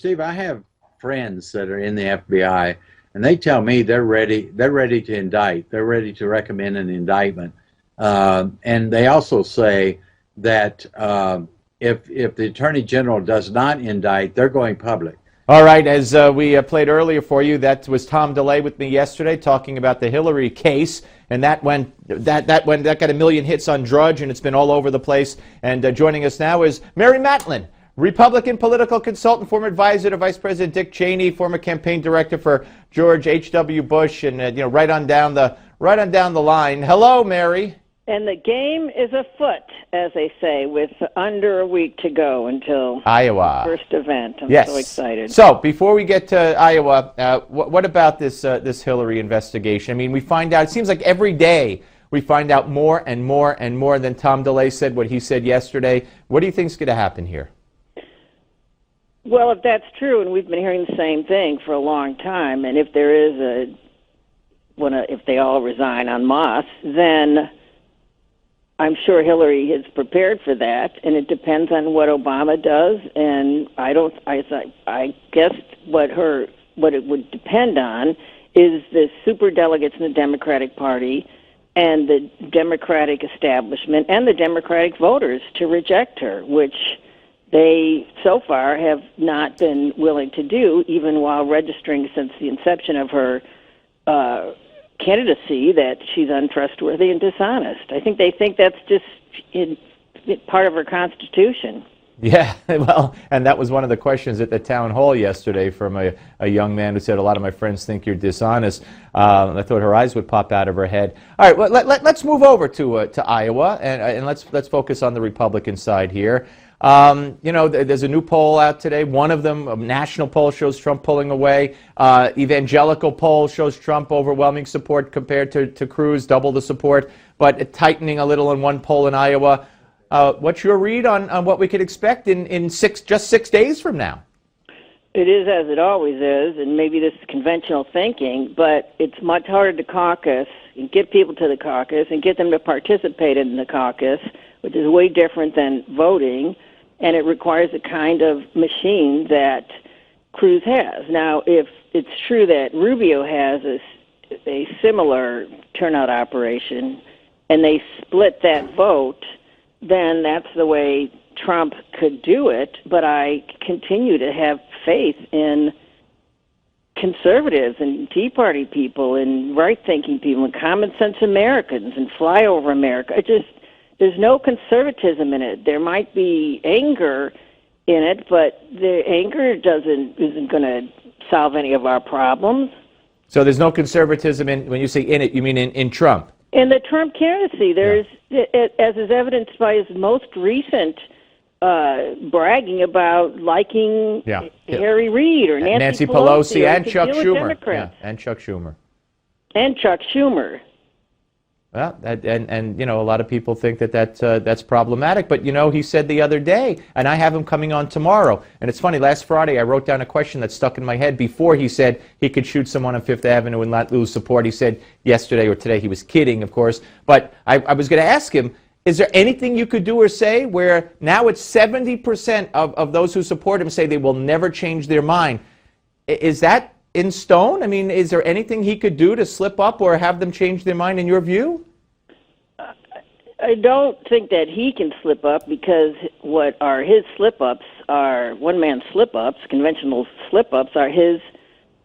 Steve, I have friends that are in the FBI, and they tell me they're ready. They're ready to indict. They're ready to recommend an indictment. And they also say that if the Attorney General does not indict, they're going public. All right, as we played earlier for you, that was Tom DeLay with me yesterday talking about the Hillary case, and that got a million hits on Drudge, and it's been all over the place. And joining us now is Mary Matalin, Republican political consultant, former advisor to Vice President Dick Cheney, former campaign director for George H.W. Bush, and right on down the line. Hello, Mary. And the game is afoot, as they say, with under a week to go until Iowa. the first event. I'm yes. so excited. So before we get to Iowa, what about this Hillary investigation? I mean, we find out, it seems like every day we find out more and more and more than Tom DeLay said, what he said yesterday. What do you think is going to happen here? Well, if that's true, and we've been hearing the same thing for a long time, and if there is if they all resign en masse, then I'm sure Hillary is prepared for that, and it depends on what Obama does. And I guess what it would depend on is the superdelegates in the Democratic Party and the Democratic establishment and the Democratic voters to reject her, which they so far have not been willing to do, even while registering since the inception of her candidacy that she's untrustworthy and dishonest. I think they think that's just part of her constitution. Yeah, well, and that was one of the questions at the town hall yesterday from a young man who said, a lot of my friends think you're dishonest. I thought her eyes would pop out of her head. All right, well, let's move over to Iowa, and let's focus on the Republican side here. There's a new poll out today. One of them, a national poll, shows Trump pulling away. Evangelical poll shows Trump overwhelming support compared to Cruz, double the support, but tightening a little in one poll in Iowa. What's your read on what we could expect in just 6 days from now? It is as it always is, and maybe this is conventional thinking, but it's much harder to caucus and get people to the caucus and get them to participate in the caucus, which is way different than voting. And it requires a kind of machine that Cruz has. Now, if it's true that Rubio has a similar turnout operation, and they split that vote, then that's the way Trump could do it. But I continue to have faith in conservatives and Tea Party people and right-thinking people and common-sense Americans and flyover America. There's no conservatism in it. There might be anger in it, but the anger isn't going to solve any of our problems. So there's no conservatism when you say in it, you mean in Trump? In the Trump candidacy, there's, as is evidenced by his most recent bragging about liking Harry Reid or Nancy Pelosi and Chuck Schumer. Yeah, and Chuck Schumer. And Chuck Schumer. Well, and a lot of people think that's problematic. But, he said the other day, and I have him coming on tomorrow. And it's funny, last Friday I wrote down a question that stuck in my head before he said he could shoot someone on Fifth Avenue and not lose support. He said yesterday or today, he was kidding, of course. But I was going to ask him, is there anything you could do or say where now it's 70% of those who support him say they will never change their mind? Is that in stone? I mean, is there anything he could do to slip up or have them change their mind in your view? I don't think that he can slip up, because what are his slip-ups are one-man slip-ups, conventional slip-ups, are his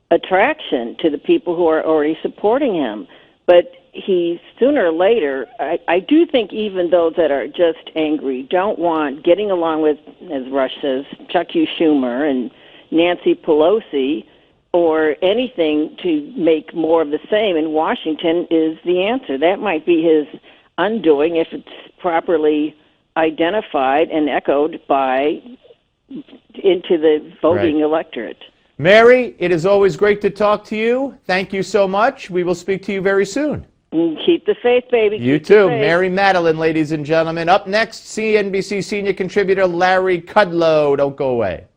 attraction to the people who are already supporting him. But he, sooner or later, I do think even those that are just angry don't want getting along with, as Rush says, Chuck Schumer and Nancy Pelosi, or anything to make more of the same in Washington is the answer. That might be his undoing if it's properly identified and echoed into the voting electorate. Mary, it is always great to talk to you. Thank you so much. We will speak to you very soon. Keep the faith, baby. You too. Mary Matalin, ladies and gentlemen. Up next, CNBC senior contributor Larry Kudlow. Don't go away.